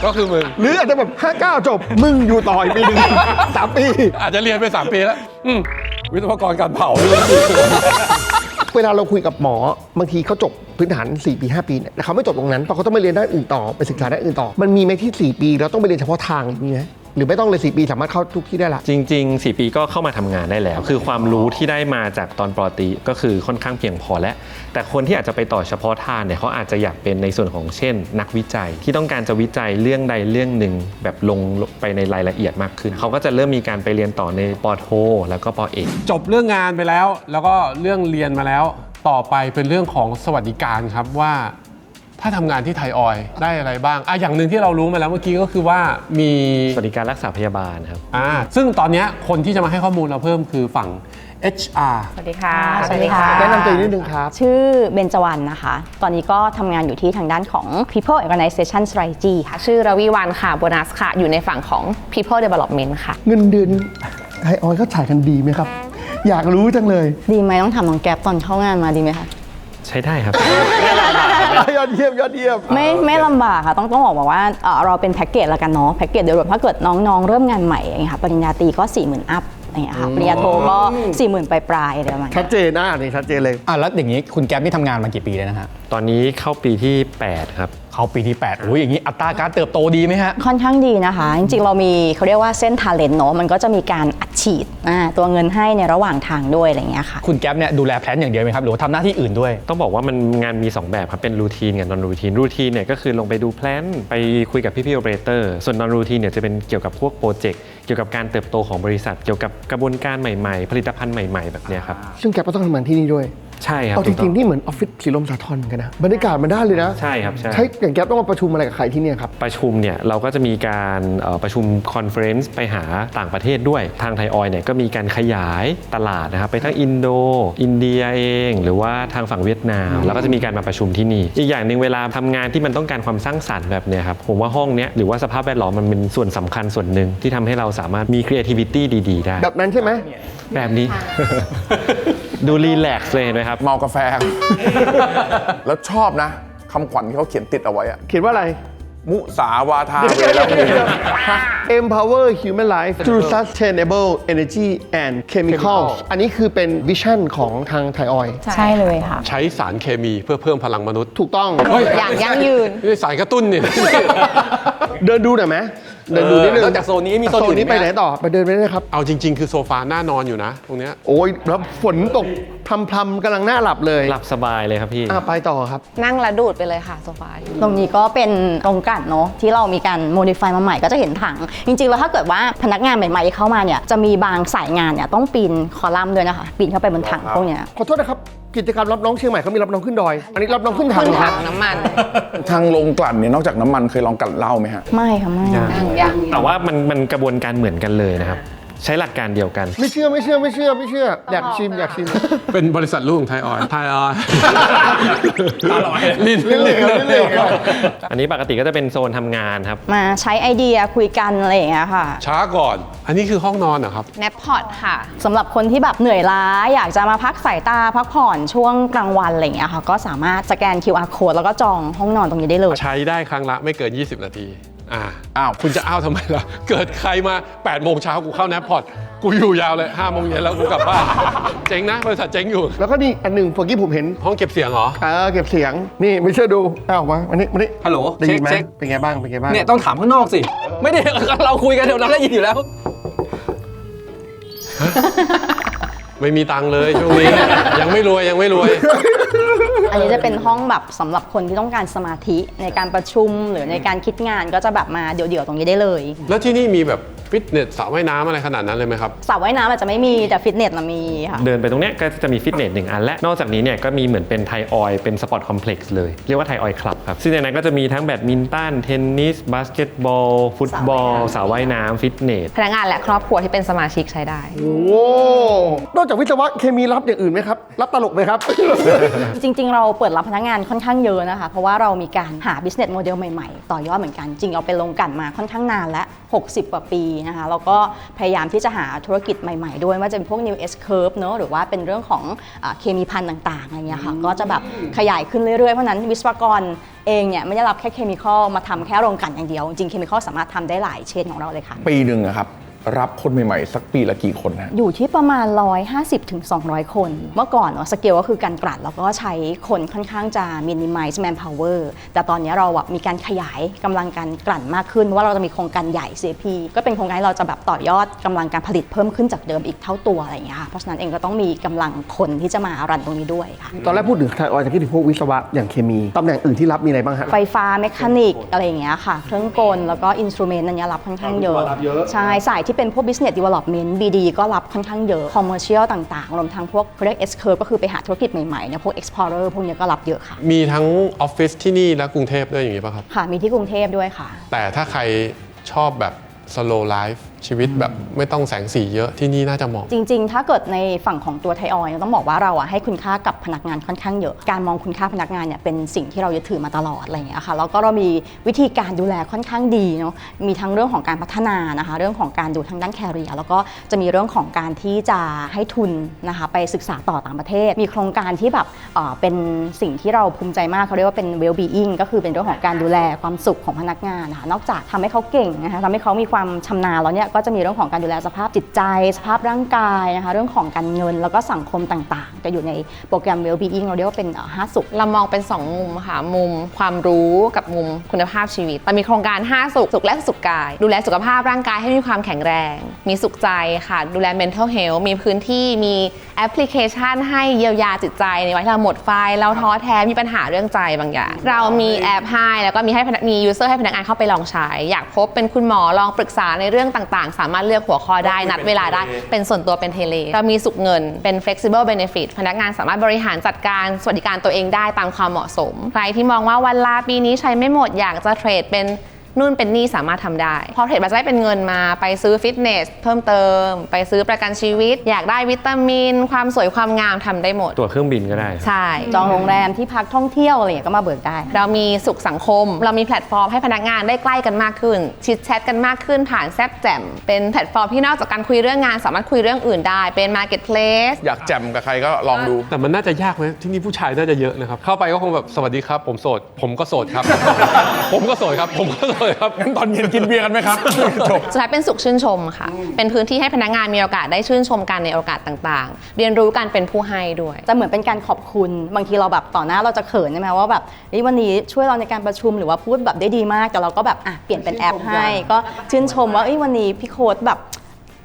ก็คือมึง หรืออาจจะแบบ59 จบ มึงอยู่ต่ออีกปีหนึง 3 ปี อาจจะเรียนไป 3 ปีแล้ววิศวกรการเผา เวลาเราคุยกับหมอบางทีเขาจบพื้นฐาน 4 ปี 5 ปีเนี่ยแต่เขาไม่จบตรงนั้นเพราะเขาต้องไปเรียนด้านอื่นต่อไปศึกษาด้านอื่นต่อ มันมีไหมที่ 4 ปีแล้วต้องไปเรียนเฉพาะทางมีไหมหรือไม่ต้องเลย 4 ปีสามารถเข้าทุกที่ได้ละ จริง ๆ 4 ปีก็เข้ามาทำงานได้แล้ว คือความรู้ที่ได้มาจากตอนปตรีก็คือค่อนข้างเพียงพอแล้ว แต่คนที่อาจจะไปต่อเฉพาะทางเนี่ยเขาอาจจะอยากเป็นในส่วนของเช่น นักวิจัยที่ต้องการจะวิจัยเรื่องใดเรื่องหนึ่งแบบลงไปในรายละเอียดมากขึ้น เขาก็จะเริ่มมีการไปเรียนต่อในปโทแล้วก็ปเอก จบเรื่องงานไปแล้ว แล้วก็เรื่องเรียนมาแล้ว ต่อไปเป็นเรื่องของสวัสดิการครับว่าถ้าทำงานที่ไทยออยล์ได้อะไรบ้างอย่างหนึ่งที่เรารู้มาแล้วเมื่อกี้ก็คือว่ามี สวัสดิการรักษาพยาบาลครับ ซึ่งตอนเนี้ยคนที่จะมาให้ข้อมูลเราเพิ่มคือฝั่ง HR สวัสดีค่ะ สวัสดีค่ะ แนะนำตัวเองนิดนึงครับ ชื่อเบญจวรรณนะคะ ตอนนี้ก็ทำงานอยู่ที่ทางด้านของ People Organization Strategy ค่ะ ชื่อรวีวรรณค่ะโบนัสค่ะ อยู่ในฝั่งของ People Development ค่ะ เงินเดือนไทยออยล์เขาจ่ายกันดีไหมครับ อยากรู้จังเลย ดีไหมต้องถามน้องแก๊ปตอนเข้างานมาดีไหมคะ ใช้ได้ครับ ยอดเยี่ยมยอดเยี่ยม ไม่ลำบากค่ะ ต้องบอกว่าเราเป็นแพ็กเกจละกันเนาะแพ็กเกจเดียวรวมถ้าเกิดน้องๆเริ่มงานใหม่อย่างเงี้ยค่ะปริญญาตรีก็ 40,000 อัพอย่างเงี้ยค่ะปริญญาโทก็ 40,000 ปลายๆอะไรประมาณ ชั นี้ ดเจนนะนี่ชัดเจนเลย แล้วอย่างนี้คุณแก๊ปนี่ทำงานมากี่ปีแล้วนะฮะ ตอนนี้เข้าปีที่ 8 ครับ เขาปีที่8อุ้ยอย่างนี้อัตราการเติบโตดีไหมฮะ ค่อนข้างดีนะคะ จริงๆเรามีเขาเรียกว่าเส้น talent เนาะมันก็จะมีการอัดฉีดตัวเงินให้ในระหว่างทางด้วยอะไรอย่างเงี้ยค่ะ คุณแก๊ปเนี่ยดูแลแพลนอย่างเดียวไหมครับหรือว่าทำหน้าที่อื่นด้วย ต้องบอกว่ามันงานมี 2 แบบครับ เป็นรูทีนกับนอนรูทีนรูทีนเนี่ยก็คือลงไปดูแพลนไปคุยกับพี่ๆโอเปอเรเตอร์ส่วนนอนรูทีนเนี่ยจะเป็นเกี่ยวกับพวกโปรเจกต์เกี่ยวกับการเติบโตของบริษัท เกี่ยวกับกระบวนการใหม่ๆ ผลิตภัณฑ์ใหม่ๆแบบเนี้ยครับ ซึ่งแกก็ต้องทำงานที่นี่ด้วย ใช่ครับ เอาจริงๆนี่เหมือนออฟฟิศสีลมสาทรกันนะบรรยากาศมันได้เลยนะ ใช่ครับใช่ ใช้อย่างแกต้องมาประชุมอะไรกับใครที่เนี่ยครับ ประชุมเนี่ยเราก็จะมีการประชุมคอนเฟอเรนซ์ไปหาต่างประเทศด้วยทางไทยออยล์เนี่ยก็มีการขยายตลาดนะครับไปทั้งอินเดียเองหรือว่าทางฝั่งเวียดนามแล้วก็จะมีการมาประชุมที่นี่อีกอย่างหนึ่งเวลาทำงานที่มันต้องการความสร้างสรรค์แบบเนี้ยครับผมว่าห้องเนี้ยหรือว่าสภาพแวดล้อมมันเป็นส่วนสำคัญส่วนหนึ่งที่ทำให้เราสามารถมี creativity ดีๆได้ แบบนั้นใช่ไหม แบบนี้ ดูรีแลกซ์เลยเห็นไหมครับ เมากาแฟ แล้วชอบนะคำขวัญที่เขาเขียนติดเอาไว้อะ เขียนว่าอะไร มุสาวาทาเวลา Empower Human Life through Sustainable Energy and Chemicals อันนี้คือเป็นวิชั่นของทางไทยออยล์ ใช่เลยค่ะ ใช้สารเคมีเพื่อเพิ่มพลังมนุษย์ ถูกต้อง อย่างยั่งยืน นี่สารกระตุ้นนี่ เดินดูหน่อยไหมเดินดูนิดนึง นอกจากโซนนี้มีโซนอื่น นี้ อีกไห ไป ม ไหนต่อไปเดินไปได้ครับ เอาจริง ๆ คือโซฟาหน้านอนอยู่นะ ตรงเนี้ย โอ้ยแล้วฝนตกพรำๆกำลังหน้าหลับเลย หลับสบายเลยครับพี่ ไปต่อครับ นั่งและดูดไปเลยค่ะโซฟา ตรงนี้ก็เป็นโรงกลั่นเนาะที่เรามีการโมดิฟายมาใหม่ก็จะเห็นถัง จริงๆแล้วถ้าเกิดว่าพนักงานใหม่ๆเข้ามาเนี่ยจะมีบางสายงานเนี่ยต้องปีนคอลัมน์ด้วยนะคะปีนเข้าไปบนถังพวกเนี้ย ขอโทษนะครับ กิจกรรมรับน้องเชียงใหม่เขามีรับน้องขึ้นดอย อันนี้รับน้องขึ้นถัง ขึ้น เหรอค ถั รับ งน้ำมัน ทางโรงกลั่นเนี่ยนอกจากน้ำมันเคยลองกลั่นเหล้าไหมฮะ ไม่ค่ะไม่ ยัง แต่ว่ามันกระบวนการเหมือนกันเลยนะครับใช้หลักการเดียวกัน ไม่เชื่ออยากชิม เป็นบริษัทลูกของไทยออยล์ไทยออยล์ อร่อย ลิ้น อันนี้ปกติก็จะเป็นโซนทำงานครับ มาใช้ไอเดียคุยกันอะไรอย่างเงี้ยค่ะ ช้าก่อน อันนี้คือห้องนอนเหรอครับ แนปพอตค่ะ สำหรับคนที่แบบเหนื่อยล้าอยากจะมาพักสายตาพักผ่อนช่วงกลางวันอะไรอย่างเงี้ยค่ะก็สามารถสแกน QR code แล้วก็จองห้องนอนตรงนี้ได้เลย ใช้ได้ครั้งละไม่เกิน 20 นาทีอ้าวคุณจะอ้าวทำไมล่ะ เกิดใครมา 8 โมงเช้ากูเข้าแนปพอร์ตกูอยู่ยาวเลย 5 โมงเย็นแล้วกูกลับบ้าน เจ๊งนะ บริษัทเจ๊งอยู่ แล้วก็นี่อันหนึ่งเมื่อกี้ผมเห็น ห้องเก็บเสียงเหรอ เก็บเสียงนี่ไม่เชื่อดูเอามาอันนี้ ฮัลโหล ได้ยินไหม เช็ค เป็นไงบ้างเป็นไงบ้าง เนี่ยต้องถามข้างนอกสิ ไม่ได้ เราคุยกันเดี๋ยวเราได้ยินอยู่แล้ว ไม่มีตังค์เลยช่วงนี้ ยังไม่รวย อันนี้จะเป็นห้องแบบสำหรับคนที่ต้องการสมาธิในการประชุมหรือในการคิดงานก็จะแบบมาเดี่ยวๆตรงนี้ได้เลย แล้วที่นี่มีแบบ ฟิตเนสสระว่ายน้ำอะไรขนาดนั้นเลยไหมครับ สระว่ายน้ำอาจจะไม่มีแต่ฟิตเนสมีค่ะ เดินไปตรงเนี้ยก็จะมีฟิตเนส1 อันและนอกจากนี้เนี่ยก็มีเหมือนเป็นไทยออยล์เป็นสปอร์ตคอมเพล็กซ์เลยเรียกว่าไทยออยล์คลับครับซึ่งในนั้นก็จะมีทั้งแบดมินตันเทนนิสบาสเกตบอลฟุตบอลสระว่ายน้ำฟิตเนส พนักงานและครอบครัวที่เป็นสมาชิกใช้ได้ โอ้นอกจากวิศวะเคมีรับอย่างอื่นไหมครับรับตลกไหมครับ จริงๆเราเปิดรับพนักงานค่อนข้างเยอะนะคะเพราะว่าเรามีการหา business model ใหม่ๆ ต่อยอดเหมือนกันจริงเราเป็นโรงกลั่นมาค่อนข้างนานและ60 กว่าปีนะคะแล้วก็พยายามที่จะหาธุรกิจใหม่ๆด้วยว่าจะเป็นพวก new S curve เนอะหรือว่าเป็นเรื่องของเคมีภัณฑ์ต่างๆอะไรเงี้ยค่ะก็จะแบบขยายขึ้นเรื่อยๆเพราะนั้นวิศวกรเองเนี่ยไม่ได้รับแค่เคมีคอลมาทำแค่โรงกลั่นอย่างเดียวจริงเคมีคอลสามารถทำได้หลายเชนของเราเลยค่ะ ปีหนึ่งอะครับรับคนใหม่ๆสักปีละกี่คนฮะ อยู่ที่ประมาณ 150 ถึง 200 คน เมื่อก่อนสเกลก็คือการกลั่นแล้วก็ใช้คนค่อนข้างจะ minimize manpower แต่ตอนนี้เราแบบมีการขยายกำลังการกลั่นมากขึ้นเพราะว่าเราจะมีโครงการใหญ่ CP ก็เป็นโครงการที่เราจะแบบต่อยอดกำลังการผลิตเพิ่มขึ้นจากเดิมอีกเท่าตัวอะไรอย่างเงี้ยค่ะเพราะฉะนั้นเองก็ต้องมีกำลังคนที่จะมารันตรงนี้ด้วยค่ะ ตอนแรกพูดถึงไทยออยล์จะคิดถึงพวกวิศวะอย่างเคมีตำแหน่งอื่นที่รับมีอะไรบ้างฮะ ไฟฟ้าเมคานิกอะไรอย่างเงี้ยค่ะ เครื่องกลแล้วก็อินสตรูเมนต์อันเนี้ยรับค่อนข้างเยอะ ใช่สายที่เป็นพวก business development BD ก็รับค่อนข้างเยอะ commercial ต่างๆรวมทั้งพวกเขาเรียก S curve ก็คือไปหาธุรกิจใหม่ๆเนี่ยพวก explorer พวกเนี้ยก็รับเยอะค่ะ มีทั้งออฟฟิศที่นี่และกรุงเทพด้วยอย่างนี้ป่ะครับ ค่ะมีที่กรุงเทพด้วยค่ะ แต่ถ้าใครชอบแบบ slow life ชีวิตแบบไม่ต้องแสงสีเยอะที่นี่น่าจะเหมาะ จริงๆ ถ้าเกิดในฝั่งของตัวไทยออยล์ต้องบอกว่าเราให้คุณค่ากับพนักงานค่อนข้างเยอะ การมองคุณค่าพนักงานเนี่ยเป็นสิ่งที่เรายึดถือมาตลอดอะไรอย่างเงี้ยค่ะแล้วก็เรามีวิธีการดูแลค่อนข้างดีเนาะมีทั้งเรื่องของการพัฒนานะคะเรื่องของการดูทางด้านแคริเอร์แล้วก็จะมีเรื่องของการที่จะให้ทุนนะคะไปศึกษาต่อต่างประเทศ มีโครงการที่แบบเป็นสิ่งที่เราภูมิใจมากเขาเรียกว่าเป็น well being ก็คือเป็นเรื่องของการดูแลความสุขของพนักงานนะคะนอกจากทำให้เขาเก่งนะคะทำให้เขามีความชำนาญแล้วเนี่ยก็จะมีเรื่องของการดูแลสภาพจิตใจสภาพร่างกายนะคะเรื่องของการเงินแล้วก็สังคมต่างๆจะอยู่ในโปรแกรม well being เราเรียกว่าเป็น5 สุข เรามองเป็น 2 มุมค่ะมุมความรู้กับมุมคุณภาพชีวิตเรามีโครงการ5 สุขสุขแรกสุขกายดูแลสุขภาพร่างกายให้มีความแข็งแรงมีสุขใจค่ะดูแล mental health มีพื้นที่มีแอปพลิเคชันให้เยียวยาจิตใจในวันที่เราหมดไฟเราท้อแท้มีปัญหาเรื่องใจบางอย่างเรามีแอปให้แล้วก็มี user ให้พนักงานเข้าไปลองใช้อยากพบเป็นคุณหมอลองปรึกษาในเรื่องต่างๆสามารถเลือกหัวข้อได้นัดเวลาได้เป็นส่วนตัวเป็นเทเลเรามีสุขเงินเป็น flexible benefit พนักงานสามารถบริหารจัดการสวัสดิการตัวเองได้ตามความเหมาะสมใครที่มองว่าวันลาปีนี้ใช้ไม่หมดอยากจะเทรดเป็นนู่นเป็นนี่สามารถทำได้พอเทรดมาจะได้เป็นเงินมาไปซื้อฟิตเนสเพิ่มเติมไปซื้อประกันชีวิตอยากได้วิตามินความสวยความงามทำได้หมดตั๋วเครื่องบินก็ได้ ใช่ จองโรงแรมที่พักท่องเที่ยวอะไรอย่างเงี้ยก็มาเบิกได้เรามีสุขสังคมเรามีแพลตฟอร์มให้พนักงานได้ใกล้กันมากขึ้นชิดแชทกันมากขึ้นผ่านแซบแจมเป็นแพลตฟอร์มที่นอกจากการคุยเรื่องงานสามารถคุยเรื่องอื่นได้เป็น marketplace อยากแจมกับใครก็ลองดู แต่มันน่าจะยากไหมที่นี่ผู้ชายน่าจะเยอะนะครับเข้าไปก็คงแบบสวัสดีครับผมโสดผมก็โสดครับ ผมก็โสดครับผมก็โสดครับ งั้นตอนเย็นกินเบียร์กันไหมครับ จบ สุดท้ายเป็นสุขชื่นชมค่ะเป็นพื้นที่ให้พนักงานมีโอกาสได้ชื่นชมกันในโอกาสต่างๆเรียนรู้การเป็นผู้ให้ด้วยจะเหมือนเป็นการขอบคุณบางทีเราแบบต่อหน้าเราจะเขินใช่ไหมว่าแบบวันนี้ช่วยเราในการประชุมหรือว่าพูดแบบได้ดีมากแต่เราก็แบบเปลี่ยนเป็นแอปให้ก็ชื่นชมว่าวันนี้พี่โค้ดแบบ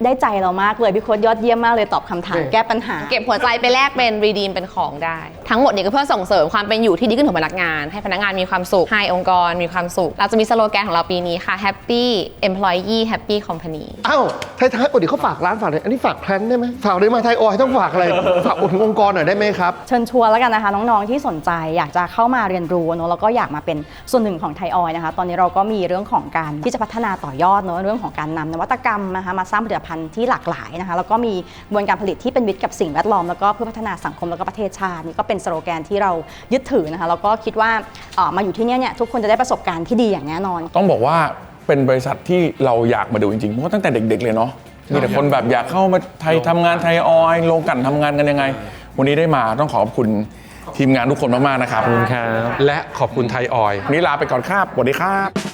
ได้ใจเรามากเลยพี่โค้ดยอดเยี่ยมมากเลยตอบคำถามแก้ปัญหาเก็บหัวใจไปแลกเป็นรีดีมเป็นของได้ทั้งหมดนี้ก็เพื่อส่งเสริมความเป็นอยู่ที่ดีขึ้นของพนักงานให้พนักงานมีความสุขให้องค์กรมีความสุขเราจะมีสโลแกนของเราปีนี้ค่ะ Happy Employee Happy Company อ้าวท้ายๆก่อนเดี๋ยวเขาฝากร้านฝากเลยอันนี้ฝากแพลนได้ไหมฝากเลยมาไทยออยล์ต้องฝากอะไรฝากถึงองค์กรหน่อยได้ไหมครับเชิญชวนแล้วกันนะคะน้องๆที่สนใจอยากจะเข้ามาเรียนรู้เนอะแล้วก็อยากมาเป็นส่วนหนึ่งของไทยออยล์นะคะตอนนี้เราก็มีเรื่องของการที่จะพัฒนาต่อยอดเนอะเรื่องของการนำนวัตกรรมนะคะมาสร้างผลิตภัณฑ์ที่หลากหลายนะคะแล้วก็มีกระบวนการผลิตที่เป็นมิตรกับสิ่งแวดล้อมแล้วก็เพื่อพัฒนาสังคมแล้วก็ประเทศชาตินี่ก็เป็นสโลแกนที่เรายึดถือนะคะแล้วก็คิดว่ามาอยู่ที่นี่เนี่ยทุกคนจะได้ประสบการณ์ที่ดีอย่างแน่นอนต้องบอกว่าเป็นบริษัทที่เราอยากมาดูจริงๆเพราะว่าตั้งแต่เด็กๆเลยเนาะมีแต่คนแบบอยากเข้ามาไทยทำงานไทยออยล์โรงกลั่นทำงานกันยังไงวันนี้ได้มาต้องขอบคุณทีมงานทุกคนมากๆนะครับขอบคุณครับและขอบคุณไทยออยล์วันนี้ลาไปก่อนครับสวัสดีครับ